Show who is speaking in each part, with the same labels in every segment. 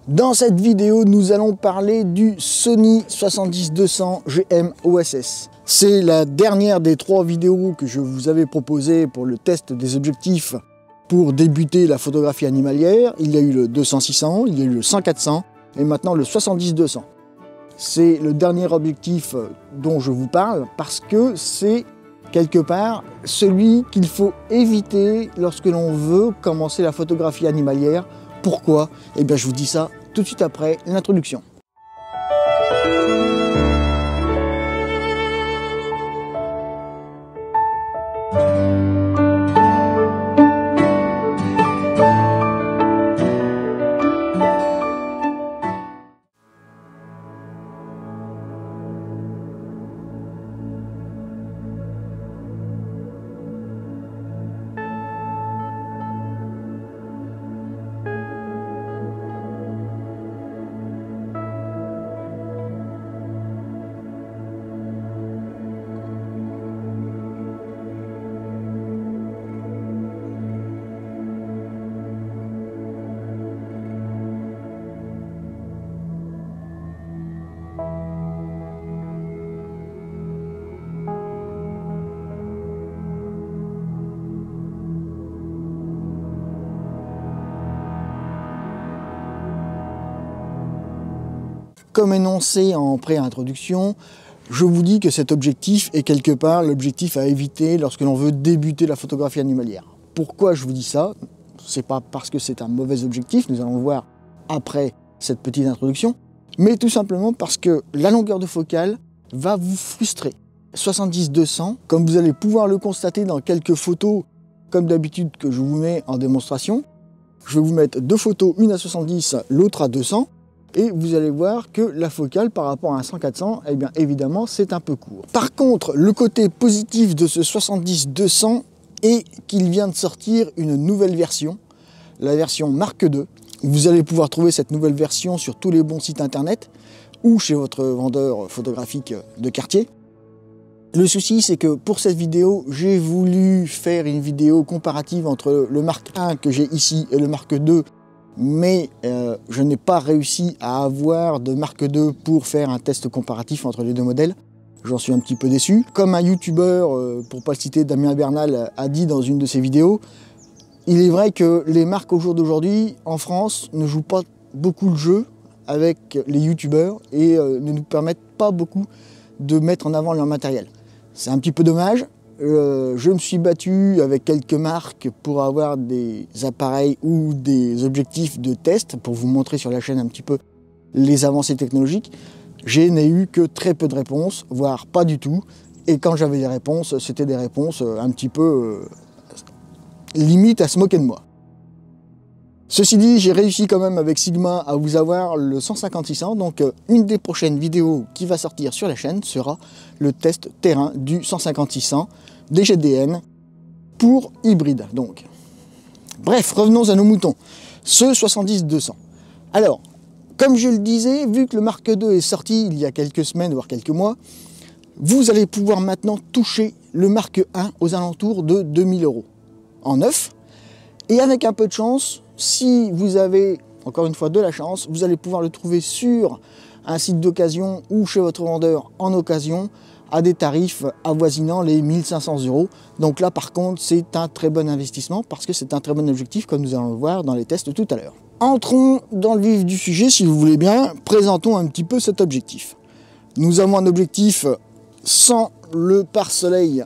Speaker 1: Dans cette vidéo, nous allons parler du Sony 70-200 GM OSS. C'est la dernière des 3 vidéos que je vous avais proposées pour le test des objectifs pour débuter la photographie animalière. Il y a eu le 200-600, il y a eu le 100-400 et maintenant le 70-200. C'est le dernier objectif dont je vous parle parce que c'est quelque part celui qu'il faut éviter lorsque l'on veut commencer la photographie animalière. Pourquoi? Eh bien, je vous dis ça tout de suite après l'introduction. Comme énoncé en pré-introduction, je vous dis que cet objectif est quelque part l'objectif à éviter lorsque l'on veut débuter la photographie animalière. Pourquoi je vous dis ça? C'est pas parce que c'est un mauvais objectif, nous allons le voir après cette petite introduction, mais tout simplement parce que la longueur de focale va vous frustrer. 70-200, comme vous allez pouvoir le constater dans quelques photos, comme d'habitude que je vous mets en démonstration, je vais vous mettre 2 photos, une à 70, l'autre à 200, et vous allez voir que la focale par rapport à un 100-400, eh bien évidemment c'est un peu court. Par contre, le côté positif de ce 70-200 est qu'il vient de sortir une nouvelle version, la version Mark II. Vous allez pouvoir trouver cette nouvelle version sur tous les bons sites internet ou chez votre vendeur photographique de quartier. Le souci, c'est que pour cette vidéo, j'ai voulu faire une vidéo comparative entre le Mark I que j'ai ici et le Mark II, mais je n'ai pas réussi à avoir de Mark II pour faire un test comparatif entre les 2 modèles. J'en suis un petit peu déçu. Comme un youtubeur, pour pas le citer, Damien Bernal, a dit dans une de ses vidéos, il est vrai que les marques au jour d'aujourd'hui, en France, ne jouent pas beaucoup le jeu avec les youtubeurs et ne nous permettent pas beaucoup de mettre en avant leur matériel. C'est un petit peu dommage. Je me suis battu avec quelques marques pour avoir des appareils ou des objectifs de test pour vous montrer sur la chaîne un petit peu les avancées technologiques. Je n'ai eu que très peu de réponses, voire pas du tout. Et quand j'avais des réponses, c'était des réponses un petit peu limite à se moquer de moi. Ceci dit, j'ai réussi quand même avec Sigma à vous avoir le 150-600, donc une des prochaines vidéos qui va sortir sur la chaîne sera le test terrain du 150-600 DGDN pour hybride. Donc, bref, revenons à nos moutons. Ce 70-200. Alors, comme je le disais, vu que le Mark II est sorti il y a quelques semaines, voire quelques mois, vous allez pouvoir maintenant toucher le Mark I aux alentours de 2000 € en neuf. Et avec un peu de chance, si vous avez, encore une fois, de la chance, vous allez pouvoir le trouver sur un site d'occasion ou chez votre vendeur en occasion à des tarifs avoisinant les 1500 €. Donc là, par contre, c'est un très bon investissement parce que c'est un très bon objectif, comme nous allons le voir dans les tests tout à l'heure. Entrons dans le vif du sujet, si vous voulez bien. Présentons un petit peu cet objectif. Nous avons un objectif sans le pare-soleil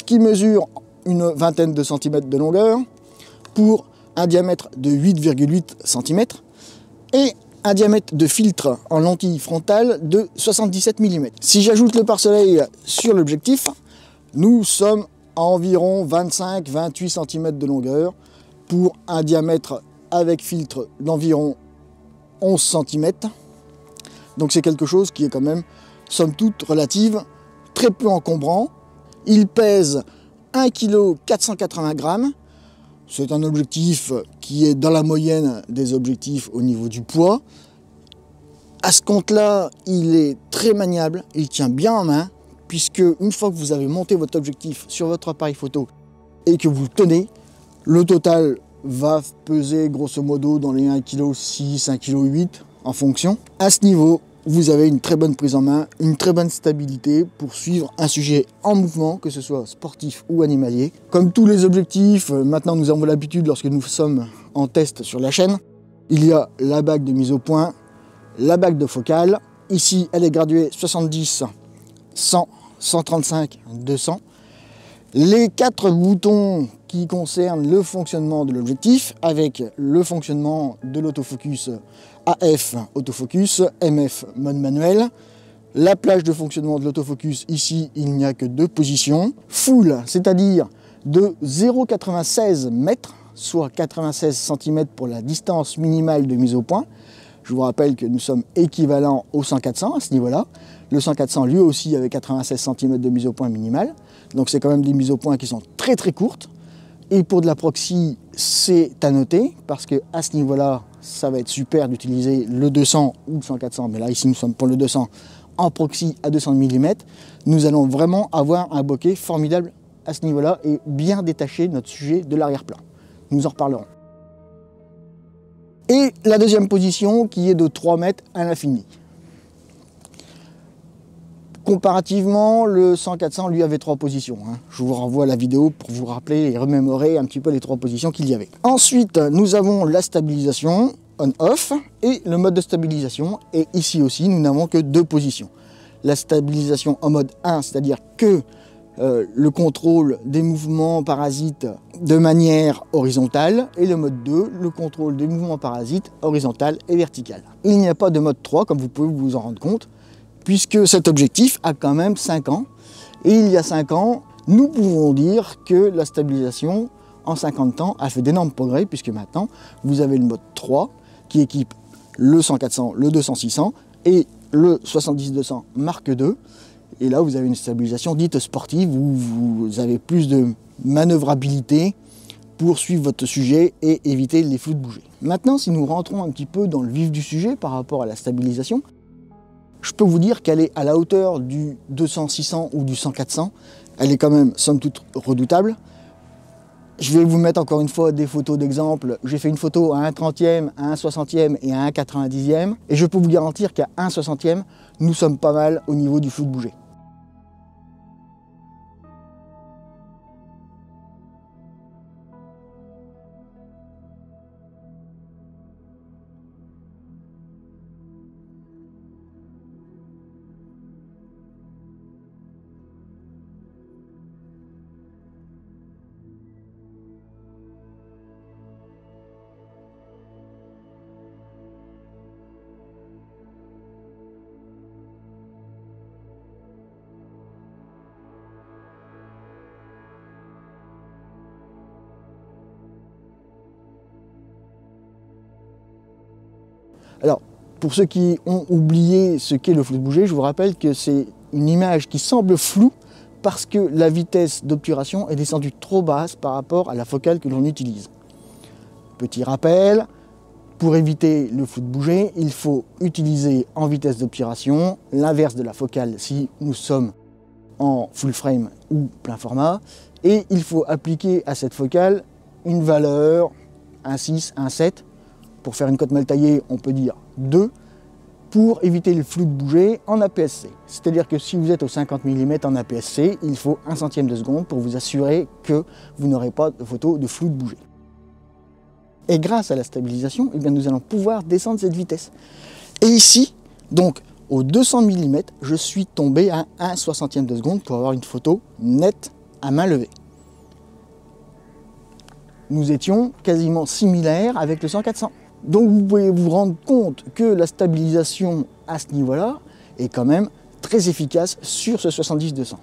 Speaker 1: qui mesure une vingtaine de centimètres de longueur pour un diamètre de 8,8 cm et un diamètre de filtre en lentille frontale de 77 mm. Si j'ajoute le pare-soleil sur l'objectif, nous sommes à environ 25-28 cm de longueur pour un diamètre avec filtre d'environ 11 cm. Donc c'est quelque chose qui est quand même, somme toute, relative, très peu encombrant. Il pèse 1,480 kg. C'est un objectif qui est dans la moyenne des objectifs au niveau du poids. À ce compte-là, il est très maniable, il tient bien en main, puisque une fois que vous avez monté votre objectif sur votre appareil photo et que vous le tenez, le total va peser grosso modo dans les 1,6 kg, 1,8 kg en fonction. À ce niveau, vous avez une très bonne prise en main, une très bonne stabilité pour suivre un sujet en mouvement, que ce soit sportif ou animalier. Comme tous les objectifs, maintenant nous avons l'habitude lorsque nous sommes en test sur la chaîne, il y a la bague de mise au point, la bague de focale. Ici, elle est graduée 70, 100, 135, 200. Les 4 boutons qui concernent le fonctionnement de l'objectif, avec le fonctionnement de l'autofocus AF autofocus, MF mode manuel. La plage de fonctionnement de l'autofocus, ici il n'y a que 2 positions. Full, c'est-à-dire de 0,96 mètres, soit 96 cm pour la distance minimale de mise au point. Je vous rappelle que nous sommes équivalents au 100-400 à ce niveau-là. Le 100-400 lui aussi avait 96 cm de mise au point minimale. Donc c'est quand même des mises au point qui sont très très courtes. Et pour de la proxy, c'est à noter, parce que à ce niveau-là, ça va être super d'utiliser le 200 ou le 100-400. Mais là, ici, nous sommes pour le 200 en proxy à 200 mm. Nous allons vraiment avoir un bokeh formidable à ce niveau-là et bien détacher notre sujet de l'arrière-plan. Nous en reparlerons. Et la deuxième position qui est de 3 mètres à l'infini. Comparativement, le 100-400 lui avait 3 positions. Je vous renvoie à la vidéo pour vous rappeler et remémorer un petit peu les 3 positions qu'il y avait. Ensuite, nous avons la stabilisation on-off et le mode de stabilisation. Et ici aussi, nous n'avons que 2 positions. La stabilisation en mode 1, c'est-à-dire que le contrôle des mouvements parasites de manière horizontale, et le mode 2, le contrôle des mouvements parasites horizontal et vertical. Il n'y a pas de mode 3, comme vous pouvez vous en rendre compte, puisque cet objectif a quand même 5 ans. Et il y a 5 ans, nous pouvons dire que la stabilisation en 50 ans a fait d'énormes progrès, puisque maintenant, vous avez le mode 3 qui équipe le 100-400, le 200-600 et le 70-200 Mark II. Et là, vous avez une stabilisation dite sportive où vous avez plus de manœuvrabilité pour suivre votre sujet et éviter les flous de bouger. Maintenant, si nous rentrons un petit peu dans le vif du sujet par rapport à la stabilisation, je peux vous dire qu'elle est à la hauteur du 200-600 ou du 100-400. Elle est quand même, somme toute, redoutable. Je vais vous mettre encore une fois des photos d'exemple. J'ai fait une photo à 1/30e, à 1/60e et à 1/90e. Et je peux vous garantir qu'à 1/60e, nous sommes pas mal au niveau du flou de bouger. Alors, pour ceux qui ont oublié ce qu'est le flou de bouger, je vous rappelle que c'est une image qui semble floue parce que la vitesse d'obturation est descendue trop basse par rapport à la focale que l'on utilise. Petit rappel, pour éviter le flou de bouger, il faut utiliser en vitesse d'obturation l'inverse de la focale si nous sommes en full frame ou plein format, et il faut appliquer à cette focale une valeur 1,6, 1,7. Pour faire une cote mal taillée, on peut dire 2, pour éviter le flou de bouger en APS-C. C'est-à-dire que si vous êtes au 50 mm en APS-C, il faut 1/100 de seconde pour vous assurer que vous n'aurez pas de photo de flou de bouger. Et grâce à la stabilisation, eh bien, nous allons pouvoir descendre cette vitesse. Et ici, donc au 200 mm, je suis tombé à 1/60 de seconde pour avoir une photo nette à main levée. Nous étions quasiment similaires avec le 100-400. Donc vous pouvez vous rendre compte que la stabilisation à ce niveau-là est quand même très efficace sur ce 70-200.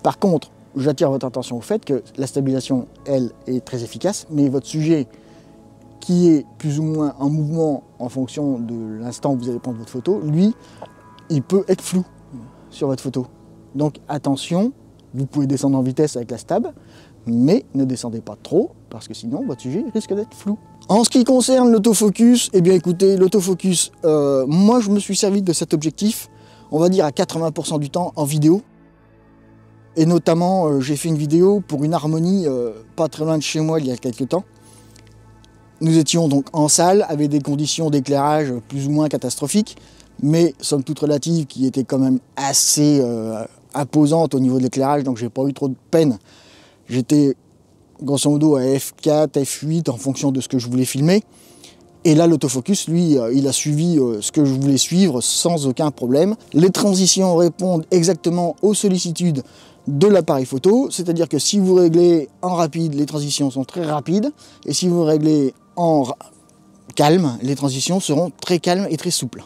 Speaker 1: Par contre, j'attire votre attention au fait que la stabilisation, elle, est très efficace, mais votre sujet qui est plus ou moins en mouvement en fonction de l'instant où vous allez prendre votre photo, lui, il peut être flou sur votre photo. Donc attention, vous pouvez descendre en vitesse avec la stab, mais ne descendez pas trop, parce que sinon votre sujet risque d'être flou. En ce qui concerne l'autofocus, eh bien écoutez, l'autofocus, moi je me suis servi de cet objectif, on va dire à 80% du temps en vidéo. Et notamment, j'ai fait une vidéo pour une harmonie pas très loin de chez moi il y a quelques temps. Nous étions donc en salle avec des conditions d'éclairage plus ou moins catastrophiques, mais somme toute relatives, qui étaient quand même assez imposantes au niveau de l'éclairage, donc j'ai pas eu trop de peine. J'étais grosso modo à F4, F8 en fonction de ce que je voulais filmer. Et là, l'autofocus, lui, il a suivi ce que je voulais suivre sans aucun problème. Les transitions répondent exactement aux sollicitudes de l'appareil photo, c'est-à-dire que si vous réglez en rapide, les transitions sont très rapides, et si vous réglez en calme, les transitions seront très calmes et très souples.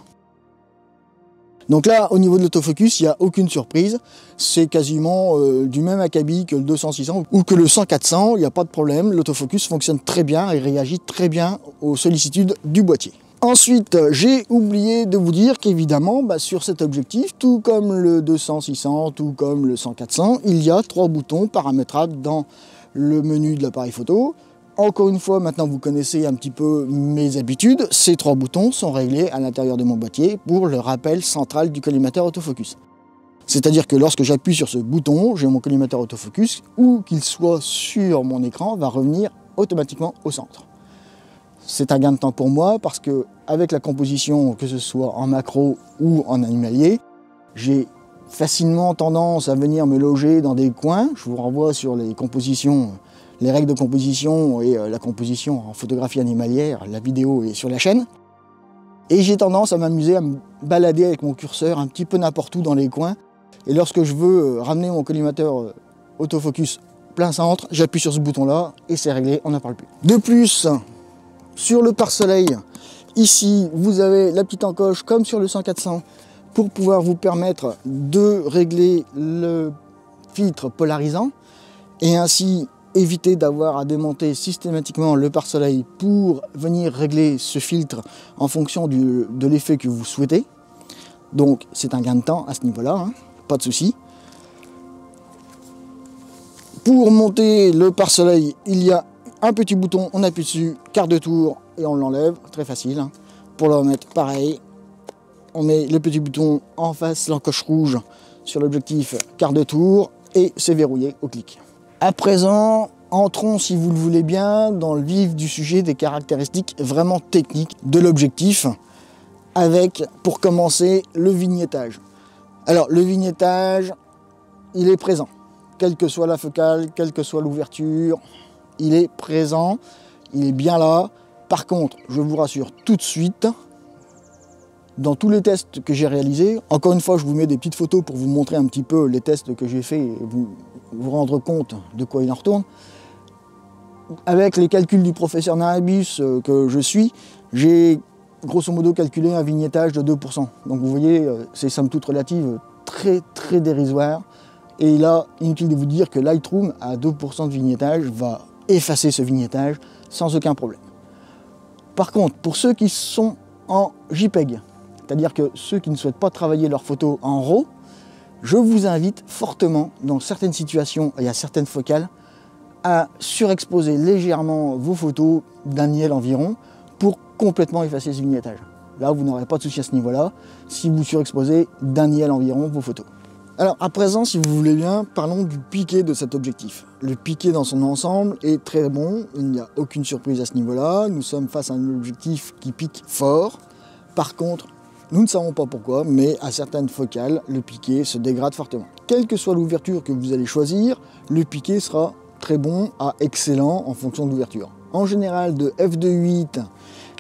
Speaker 1: Donc là, au niveau de l'autofocus, il n'y a aucune surprise, c'est quasiment du même acabit que le 200-600 ou que le 100-400, il n'y a pas de problème, l'autofocus fonctionne très bien et réagit très bien aux sollicitudes du boîtier. Ensuite, j'ai oublié de vous dire qu'évidemment, sur cet objectif, tout comme le 200-600, tout comme le 100-400, il y a 3 boutons paramétrables dans le menu de l'appareil photo. Encore une fois, maintenant vous connaissez un petit peu mes habitudes, ces 3 boutons sont réglés à l'intérieur de mon boîtier pour le rappel central du collimateur autofocus. C'est-à-dire que lorsque j'appuie sur ce bouton, j'ai mon collimateur autofocus, où qu'il soit sur mon écran, va revenir automatiquement au centre. C'est un gain de temps pour moi parce que avec la composition, que ce soit en macro ou en animalier, j'ai facilement tendance à venir me loger dans des coins. Je vous renvoie sur les compositions, les règles de composition et la composition en photographie animalière, la vidéo est sur la chaîne. Et j'ai tendance à m'amuser à me balader avec mon curseur un petit peu n'importe où dans les coins. Et lorsque je veux ramener mon collimateur autofocus plein centre, j'appuie sur ce bouton-là et c'est réglé, on n'en parle plus. De plus, sur le pare-soleil, ici, vous avez la petite encoche comme sur le 100-400 pour pouvoir vous permettre de régler le filtre polarisant et ainsi éviter d'avoir à démonter systématiquement le pare-soleil pour venir régler ce filtre en fonction de l'effet que vous souhaitez. Donc c'est un gain de temps à ce niveau-là, hein, pas de souci. Pour monter le pare-soleil, il y a un petit bouton, on appuie dessus, quart de tour et on l'enlève, très facile. Hein. Pour le remettre, pareil, on met le petit bouton en face, l'encoche rouge sur l'objectif, quart de tour et c'est verrouillé au clic. À présent, entrons, si vous le voulez bien, dans le vif du sujet des caractéristiques vraiment techniques de l'objectif, avec, pour commencer, le vignettage. Alors, le vignettage, il est présent, quelle que soit la focale, quelle que soit l'ouverture, il est présent, il est bien là. Par contre, je vous rassure tout de suite, dans tous les tests que j'ai réalisés, encore une fois, je vous mets des petites photos pour vous montrer un petit peu les tests que j'ai faits et vous rendre compte de quoi il en retourne. Avec les calculs du professeur Nahabus que je suis, j'ai grosso modo calculé un vignettage de 2%. Donc vous voyez, c'est somme toute relative très très dérisoire. Et là, inutile de vous dire que Lightroom à 2% de vignettage va effacer ce vignettage sans aucun problème. Par contre, pour ceux qui sont en JPEG, c'est-à-dire que ceux qui ne souhaitent pas travailler leurs photos en RAW, je vous invite fortement, dans certaines situations et à certaines focales, à surexposer légèrement vos photos d'un niel environ pour complètement effacer ce vignettage. Là, vous n'aurez pas de souci à ce niveau-là, si vous surexposez d'un niel environ vos photos. Alors, à présent, si vous voulez bien, parlons du piqué de cet objectif. Le piqué dans son ensemble est très bon, il n'y a aucune surprise à ce niveau-là. Nous sommes face à un objectif qui pique fort. Par contre, nous ne savons pas pourquoi, mais à certaines focales, le piqué se dégrade fortement. Quelle que soit l'ouverture que vous allez choisir, le piqué sera très bon à excellent en fonction de l'ouverture. En général, de f2.8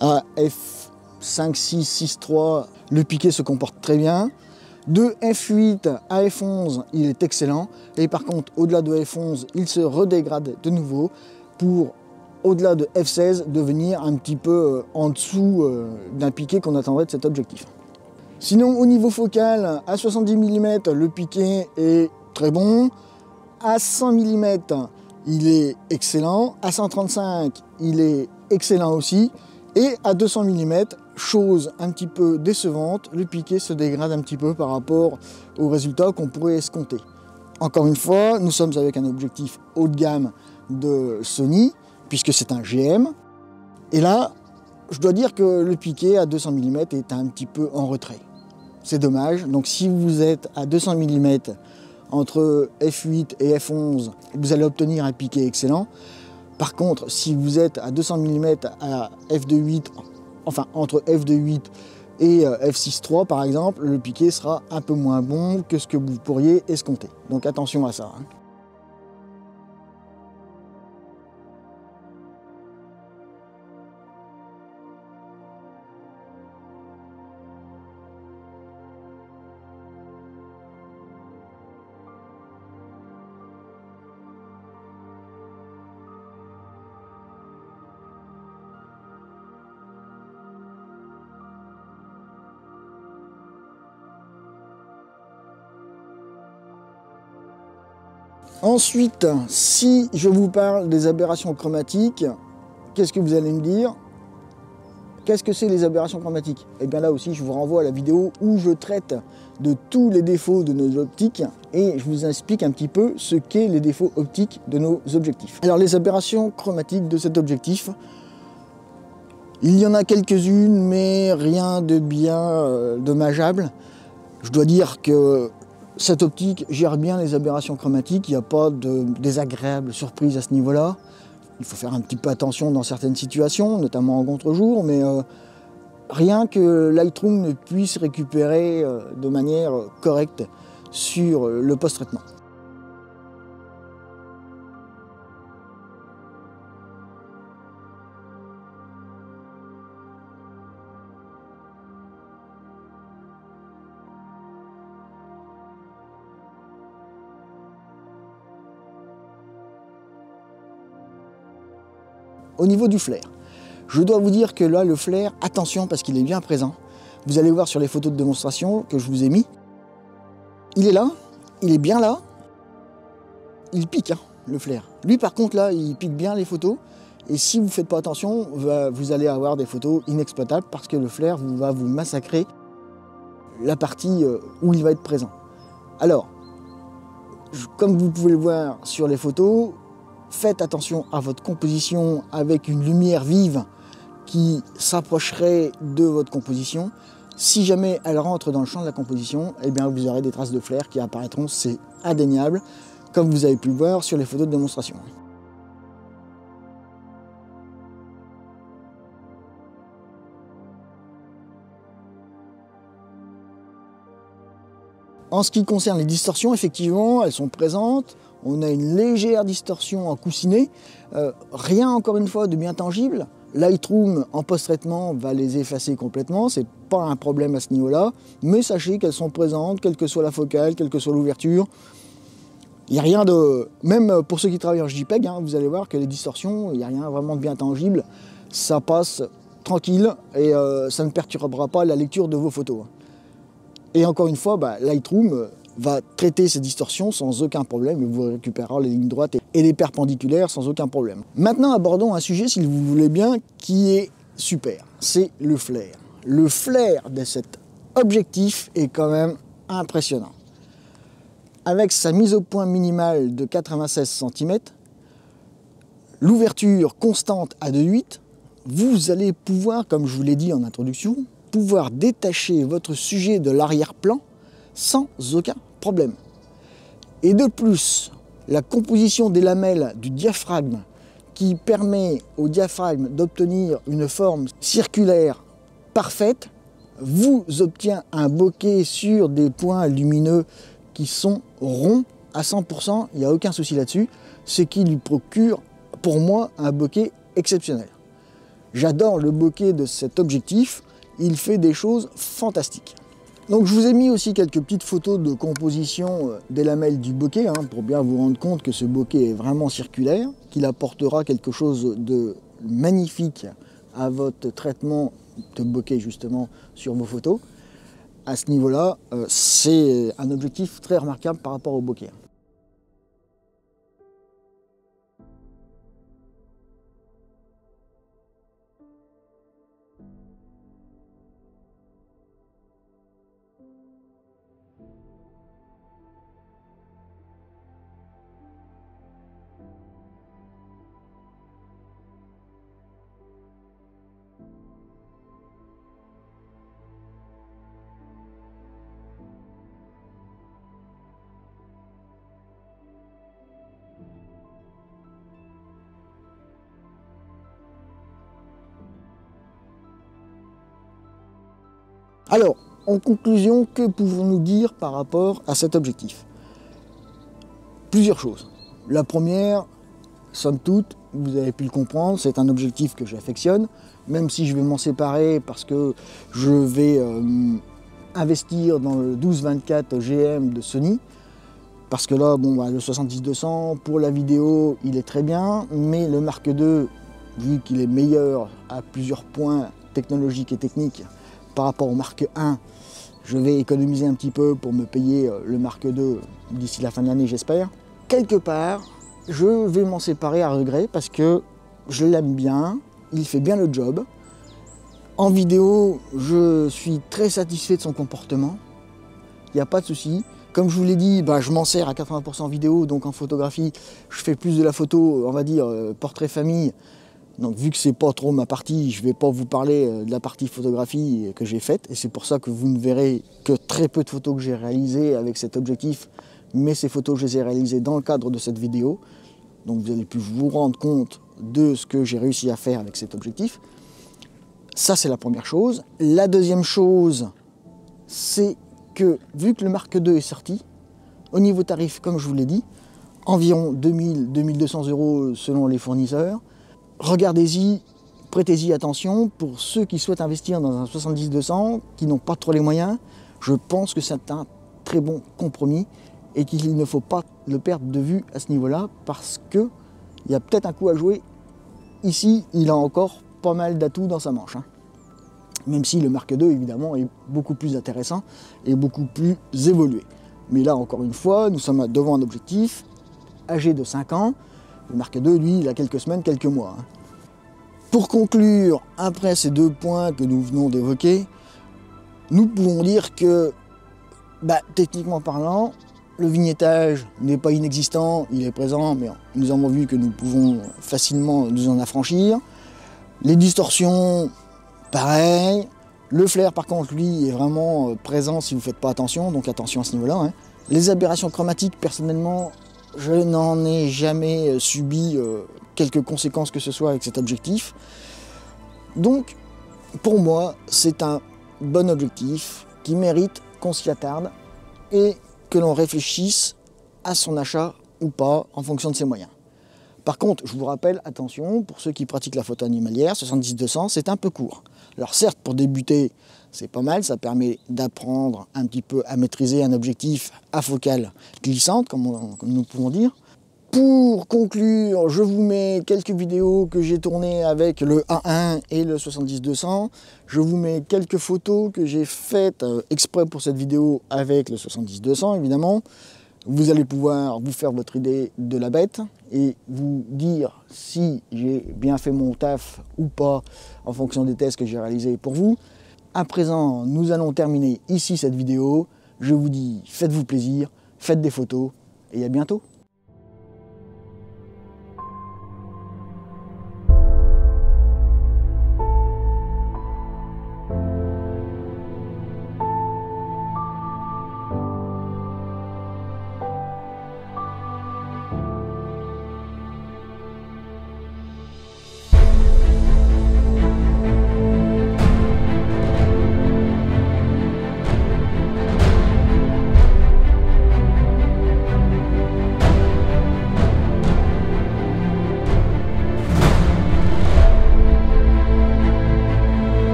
Speaker 1: à f5.6, 6.3, le piqué se comporte très bien. De f8 à f11, il est excellent. Et par contre, au-delà de f11, il se redégrade de nouveau pour, au-delà de f16, devenir un petit peu en dessous d'un piqué qu'on attendrait de cet objectif. Sinon, au niveau focal, à 70 mm, le piqué est très bon. À 100 mm, il est excellent. À 135, il est excellent aussi. Et à 200 mm, chose un petit peu décevante, le piqué se dégrade un petit peu par rapport aux résultats qu'on pourrait escompter. Encore une fois, nous sommes avec un objectif haut de gamme de Sony, puisque c'est un GM. Et là, je dois dire que le piqué à 200 mm est un petit peu en retrait. C'est dommage. Donc si vous êtes à 200 mm entre f8 et f11, vous allez obtenir un piqué excellent. Par contre, si vous êtes à 200 mm à f2.8, enfin entre f2.8 et f6.3 par exemple, le piqué sera un peu moins bon que ce que vous pourriez escompter. Donc attention à ça. Ensuite, si je vous parle des aberrations chromatiques, qu'est-ce que vous allez me dire? Qu'est-ce que c'est les aberrations chromatiques? Et bien là aussi, je vous renvoie à la vidéo où je traite de tous les défauts de nos optiques et je vous explique un petit peu ce qu'est les défauts optiques de nos objectifs. Alors les aberrations chromatiques de cet objectif, il y en a quelques-unes, mais rien de bien dommageable. Je dois dire que cette optique gère bien les aberrations chromatiques, il n'y a pas de désagréable surprise à ce niveau-là. Il faut faire un petit peu attention dans certaines situations, notamment en contre-jour, mais rien que Lightroom ne puisse récupérer de manière correcte sur le post-traitement. Au niveau du flair, je dois vous dire que là, le flair, attention parce qu'il est bien présent. Vous allez voir sur les photos de démonstration que je vous ai mis. Il est là, il est bien là. Il pique, hein, le flair. Lui, par contre, là, il pique bien les photos. Et si vous ne faites pas attention, vous allez avoir des photos inexploitables parce que le flair va vous massacrer la partie où il va être présent. Alors, comme vous pouvez le voir sur les photos, faites attention à votre composition avec une lumière vive qui s'approcherait de votre composition. Si jamais elle rentre dans le champ de la composition, eh bien vous aurez des traces de flair qui apparaîtront, c'est indéniable, comme vous avez pu le voir sur les photos de démonstration. En ce qui concerne les distorsions, effectivement, elles sont présentes. On a une légère distorsion en coussinet. Rien, encore une fois, de bien tangible. Lightroom, en post-traitement, va les effacer complètement. C'est pas un problème à ce niveau-là. Mais sachez qu'elles sont présentes, quelle que soit la focale, quelle que soit l'ouverture. Il n'y a rien de... Même pour ceux qui travaillent en JPEG, hein, vous allez voir que les distorsions, il n'y a rien vraiment de bien tangible. Ça passe tranquille et ça ne perturbera pas la lecture de vos photos. Et encore une fois, Lightroom va traiter ces distorsions sans aucun problème et vous récupérera les lignes droites et les perpendiculaires sans aucun problème. Maintenant, abordons un sujet, si vous voulez bien, qui est super. C'est le flair. Le flair de cet objectif est quand même impressionnant. Avec sa mise au point minimale de 96 cm, l'ouverture constante à 2,8, vous allez pouvoir, comme je vous l'ai dit en introduction, pouvoir détacher votre sujet de l'arrière-plan sans aucun problème. Et de plus, la composition des lamelles du diaphragme qui permet au diaphragme d'obtenir une forme circulaire parfaite vous obtient un bokeh sur des points lumineux qui sont ronds à 100%, il n'y a aucun souci là-dessus, ce qui lui procure pour moi un bokeh exceptionnel. J'adore le bokeh de cet objectif, il fait des choses fantastiques. Donc je vous ai mis aussi quelques petites photos de composition des lamelles du bokeh, pour bien vous rendre compte que ce bokeh est vraiment circulaire, qu'il apportera quelque chose de magnifique à votre traitement de bokeh justement sur vos photos. À ce niveau-là, c'est un objectif très remarquable par rapport au bokeh. Alors, en conclusion, que pouvons-nous dire par rapport à cet objectif? Plusieurs choses. La première, somme toute, vous avez pu le comprendre, c'est un objectif que j'affectionne, même si je vais m'en séparer parce que je vais investir dans le 12-24 GM de Sony. Parce que là, bon, le 70-200, pour la vidéo, il est très bien, mais le Mark II, vu qu'il est meilleur à plusieurs points technologiques et techniques par rapport au Mark I, je vais économiser un petit peu pour me payer le Mark II d'ici la fin de l'année, j'espère. Quelque part, je vais m'en séparer à regret parce que je l'aime bien, il fait bien le job. En vidéo, je suis très satisfait de son comportement, il n'y a pas de souci. Comme je vous l'ai dit, je m'en sers à 80% vidéo, donc en photographie, je fais plus de la photo, on va dire, portrait famille. Donc vu que c'est pas trop ma partie, je ne vais pas vous parler de la partie photographie que j'ai faite. Et c'est pour ça que vous ne verrez que très peu de photos que j'ai réalisées avec cet objectif. Mais ces photos, je les ai réalisées dans le cadre de cette vidéo. Donc vous allez plus vous rendre compte de ce que j'ai réussi à faire avec cet objectif. Ça, c'est la première chose. La deuxième chose, c'est que vu que le Mark II est sorti, au niveau tarif, comme je vous l'ai dit, environ 2000-2200 € selon les fournisseurs, regardez-y, prêtez-y attention. Pour ceux qui souhaitent investir dans un 70-200, qui n'ont pas trop les moyens, je pense que c'est un très bon compromis et qu'il ne faut pas le perdre de vue à ce niveau-là parce qu'il y a peut-être un coup à jouer. Ici, il a encore pas mal d'atouts dans sa manche. Même si le Mark II, évidemment, est beaucoup plus intéressant et beaucoup plus évolué. Mais là, encore une fois, nous sommes devant un objectif âgé de 5 ans. Le Mark II, lui, il a quelques semaines, quelques mois. Pour conclure, après ces deux points que nous venons d'évoquer, nous pouvons dire que, techniquement parlant, le vignettage n'est pas inexistant, il est présent, mais nous avons vu que nous pouvons facilement nous en affranchir. Les distorsions, pareil. Le flair, par contre, lui, est vraiment présent si vous ne faites pas attention, donc attention à ce niveau-là. Les aberrations chromatiques, personnellement, je n'en ai jamais subi quelques conséquences que ce soit avec cet objectif. Donc, pour moi, c'est un bon objectif qui mérite qu'on s'y attarde et que l'on réfléchisse à son achat ou pas en fonction de ses moyens. Par contre, je vous rappelle, attention, pour ceux qui pratiquent la photo animalière, 70-200, c'est un peu court. Alors certes, pour débuter, c'est pas mal, ça permet d'apprendre un petit peu à maîtriser un objectif à focale glissante, comme nous pouvons dire. Pour conclure, je vous mets quelques vidéos que j'ai tournées avec le A1 et le 70-200. Je vous mets quelques photos que j'ai faites exprès pour cette vidéo avec le 70-200, évidemment. Vous allez pouvoir vous faire votre idée de la bête et vous dire si j'ai bien fait mon taf ou pas en fonction des tests que j'ai réalisés pour vous. À présent, nous allons terminer ici cette vidéo. Je vous dis, faites-vous plaisir, faites des photos et à bientôt.